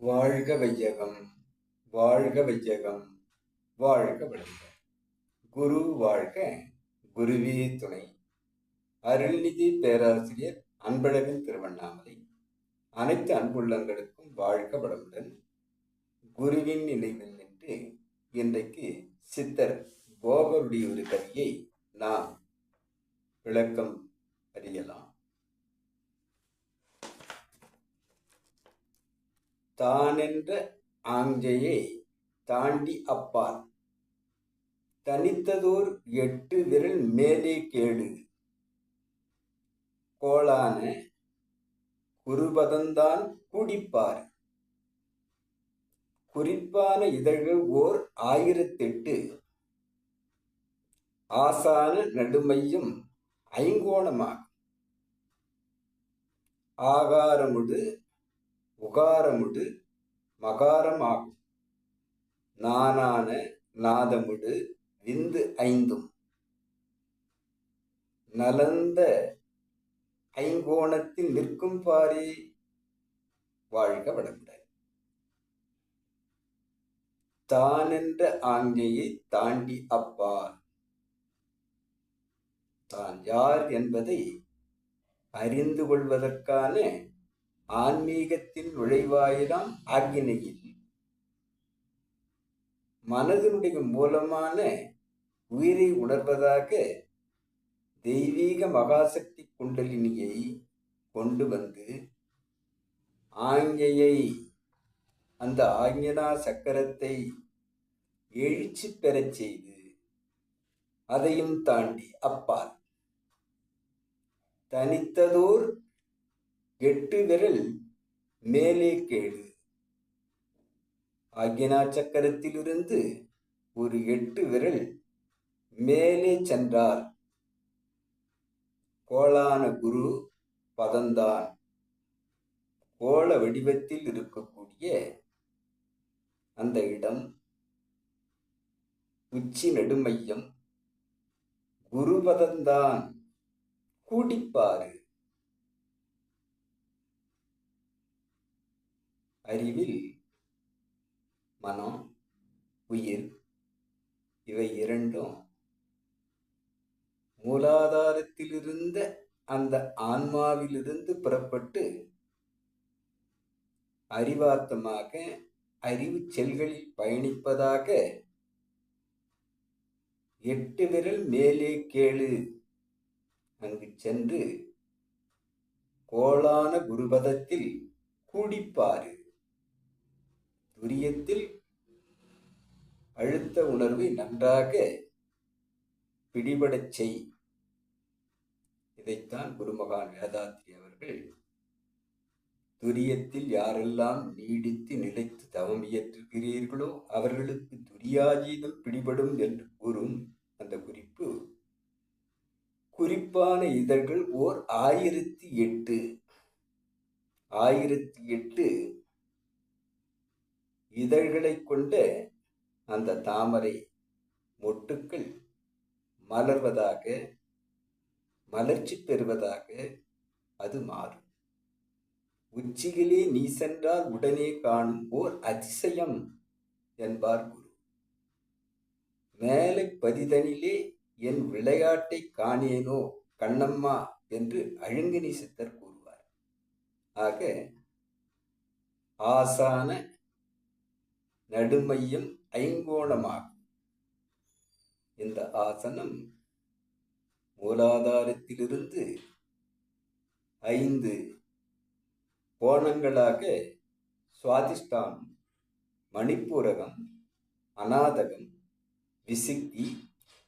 வாழ்க வையகம், வாழ்க வையகம், வாழ்க வளமுடன். குரு வாழ்க, குருவே துணை. அருள்நிதி பேராசிரியர் அன்பழகன் திருவண்ணாமலை. அனைத்து அன்புள்ளங்களுக்கும் வாழ்க வளமுடன். குருவின் நினைவில் நின்று இன்றைக்கு சித்தர் போகருடைய ஒரு கவியை நாம் விளக்கம் அறியலாம். தானென்ற ஆஞ்சையை தாண்டி அப்பால் தனித்ததோர் 8 விரல் மேலே கேடு கோளான குருபதந்தான் கூடிப்பார். குறிப்பான இதழ்கள் ஓர் 1008 ஆசான நடுமையும் ஐங்கோணமாகும். ஆகாரமுடு உகாரமுடு மகாரமாகும். நானான நாதமுடு விந்து ஐந்தும் நலந்த ஐங்கோணத்தில் நிற்கும் பாரே. வாழ்க வளமுடன். தானென்ற ஆங்கையை தாண்டி அப்பால் தான் யார் என்பதை அறிந்து கொள்வதற்கான ஆன்மீகத்தின் நுழைவாயிலாம் ஆக்கினையில் மனதினுடைய மூலமான உயிரை உணர்வதாக தெய்வீக மகாசக்தி குண்டலினியை கொண்டு வந்து ஆஞ்ஞையை, அந்த ஆஞ்ஞனா சக்கரத்தை எழுச்சி பெறச் செய்து அதையும் தாண்டி அப்பால் தனித்ததோர் 8 விரல் மேலே கேடு. ஆக்ஞனா சக்கரத்திலிருந்து ஒரு 8 விரல் மேலே சென்றார். கோளான குரு பதந்தான் கோள வடிவத்தில் இருக்கக்கூடிய அந்த இடம் உச்சி நடுமையம் குருபதந்தான் கூடிப்பாரு. அறிவில் மனம், உயிர் இவை இரண்டும் மூலாதாரத்திலிருந்த அந்த ஆன்மாவிலிருந்து புறப்பட்டு அறிவார்த்தமாக அறிவு செல்களில் பயணிப்பதாக 8 விரல் மேலே கேளு அங்கு சென்று கோளான குருபதத்தில் கூடிப்பாரு. துரியத்தில் அழுத்த உணர்வை நன்றாக பிடிபடச் செய். இதைத்தான் குருமகான் வேதாத்ரி அவர்கள் துரியத்தில் யாரெல்லாம் நீடித்து நிலைத்து தவம் இயற்றுகிறீர்களோ அவர்களுக்கு துரியாஜீதம் பிடிபடும் என்று கூறும் அந்த குறிப்பு. குறிப்பான இதழ்கள் ஓர் 1008 இதழ்களை கொண்ட அந்த தாமரை மொட்டுக்கள் மலர்வதாக, மலர்ச்சி பெறுவதாக அது மாறும். உச்சிகளே நீ சென்றால் உடனே காணும் ஓர் அதிசயம் என்பார் குரு. மேலை பதிதனிலே என் விளையாட்டை காணேனோ கண்ணம்மா என்று அழுங்கினி சித்தர் கூறுவார். ஆக ஆசான நடுமையம் ஐங்கோணமாகும். இந்த ஆசனம் மூலாதாரத்திலிருந்து 5 கோணங்களாக சுவாதிஷ்டானம், மணிப்பூரகம், அநாதகம், விசுக்தி,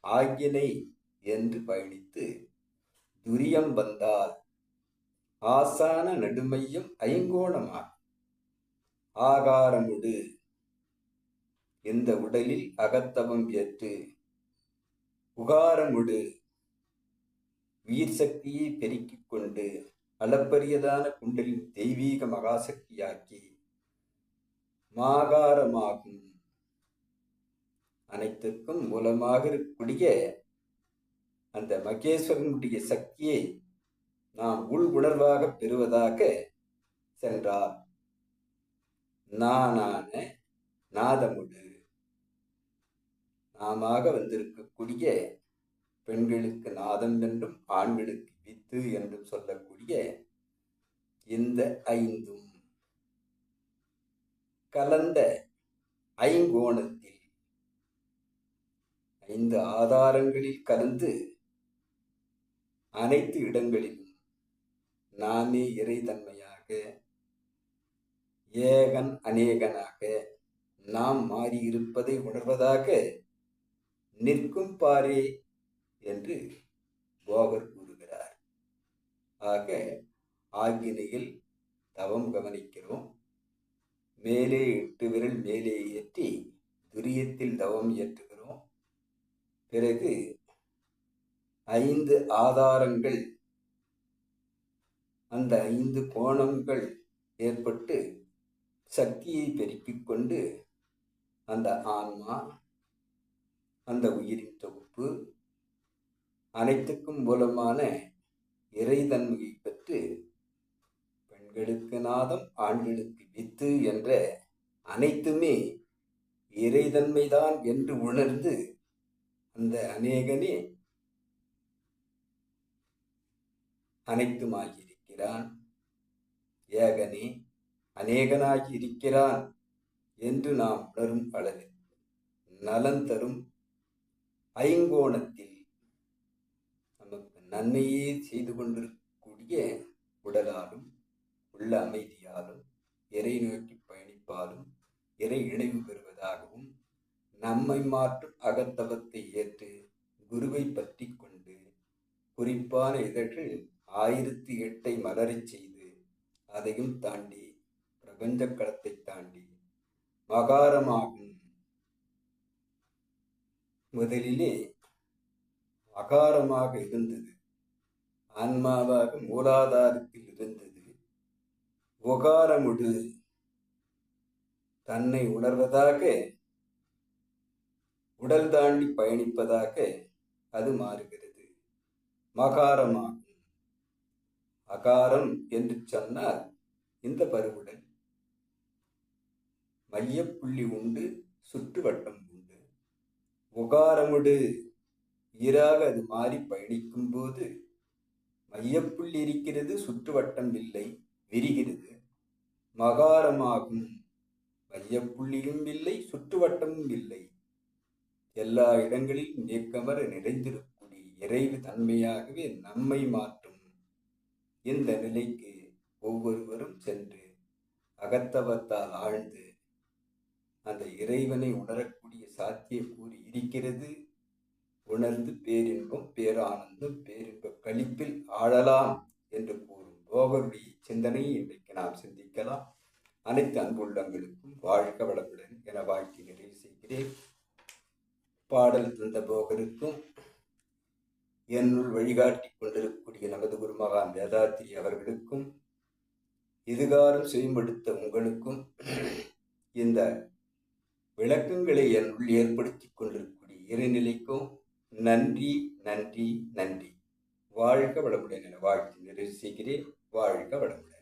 ஆக்ஞனை என்று பயணித்து துரியம் வந்தால் ஆசான நடுமையம் ஐங்கோணமாகும். ஆகாரமுடு இந்த உடலில் அகத்தவம் ஏற்று உகாரமுடு உயிர் சக்தியை பெருக்கிக் கொண்டு அளப்பரியதான குண்டலின் தெய்வீக மகாசக்தியாக்கி மாகாரமாகும். அனைத்திற்கும் மூலமாக இருக்கக்கூடிய அந்த மகேஸ்வரனுடைய சக்தியை நாம் உள் உணர்வாக பெறுவதாக சென்றார். நானான நாதமுடு நாமாக வந்திருக்கக்கூடிய பெண்களுக்கு நாதம் என்றும் ஆண்களுக்கு வித்து என்றும் சொல்லக்கூடிய இந்த ஐந்தும் கலந்த ஐங்கோணத்தில் 5 ஆதாரங்களில் கலந்து அனைத்து இடங்களிலும் நாமே இறைத்தன்மையாக ஏகன் அநேகனாக நாம் மாறியிருப்பதை உணர்வதாக நிற்கும் பாரே என்று போகர் கூறுகிறார். ஆக ஆகினையில் தவம் கவனிக்கிறோம். மேலே 8 விரல் மேலே ஏற்றி துரியத்தில் தவம் ஏற்றுகிறோம். பிறகு 5 ஆதாரங்கள், அந்த 5 கோணங்கள் ஏற்பட்டு சக்தியை பெருக்கிக் கொண்டு அந்த ஆன்மா, அந்த உயிரின் தொகுப்பு அனைத்துக்கும் மூலமான இறைத்தன்மையை பெற்று பெண்களுக்கு நாதம் ஆண்களுக்கு வித்து என்ற அனைத்துமே இறைத்தன்மைதான் என்று உணர்ந்து அந்த அநேகனே அனைத்துமாகி இருக்கிறான், ஏகனே அநேகனாகி இருக்கிறான் என்று நாம் உணரும் அளவில் நலன் தரும் ஐங்கோணத்தில் நமக்கு நன்மையே செய்து கொண்டிருக்கக்கூடிய உடலாலும் உள்ள அமைதியாலும் இறை நோக்கி பயணிப்பாலும் இறை இணைவு பெறுவதாகவும் நம்மை மாற்றும் அகத்தவத்தை ஏற்று குருவை பற்றி கொண்டு குறிப்பான இதழ்கள் 1008 மலரச் செய்து அதையும் தாண்டி பிரபஞ்ச களத்தை தாண்டி மகாரமாகும். முதலிலே அகாரமாக இருந்தது, ஆன்மாவாக மூலாதாரத்தில் இருந்தது. ஒகாரமுடு தன்னை உணர்வதாக உடல் தாண்டி பயணிப்பதாக அது மாறுகிறது, மகாரமாகும். அகாரம் என்று சொன்னால் இந்த பருவுடன் மையப்புள்ளி உண்டு, சுற்றுவட்டம் உண்டு. ஒகாரமுடு ஈராக அது மாறி பயணிக்கும் போது மையப்புள்ளி இருக்கிறது, சுற்றுவட்டம் இல்லை, விரிகிறது. மகாரமாகும், மையப்புள்ளியும் இல்லை, சுற்றுவட்டமும் இல்லை, எல்லா இடங்களிலும் நீக்கமர நிறைந்திருக்கூடிய இறைவு தன்மையாகவே நம்மை மாற்றும் இந்த நிலைக்கு ஒவ்வொருவரும் சென்று அகத்தவத்தால் ஆழ்ந்து அந்த இறைவனை உணரக்கூடிய சாத்தியக்கூறு இருக்கிறது. உணர்ந்து பேரின்பம், பேரானந்தம், பேரின்ப கழிப்பில் ஆழலாம் என்று கூறும் போகருடைய சிந்தனையை இன்றைக்கு நாம் சிந்திக்கலாம். அனைத்து அன்புள்ளங்களுக்கும் வாழ்க வளமுடன் என வாழ்த்தி நிறைவு செய்கிறேன். பாடல் தந்த போகருக்கும் என்னுள் வழிகாட்டி கொண்டிருக்கக்கூடிய நமது குருமகான் வேதாத்திரி அவர்களுக்கும் இதுகாரம் செய்யப்படுத்த உங்களுக்கும் இந்த விளக்கங்களை என்னுள் ஏற்படுத்தி கொண்டிருக்கக்கூடிய இறைநிலைக்கும் நன்றி நன்றி நன்றி. வாழ்க வளமுடன் என வாழ்த்து நிறைவு செய்கிறேன். வாழ்க வளமுடன்.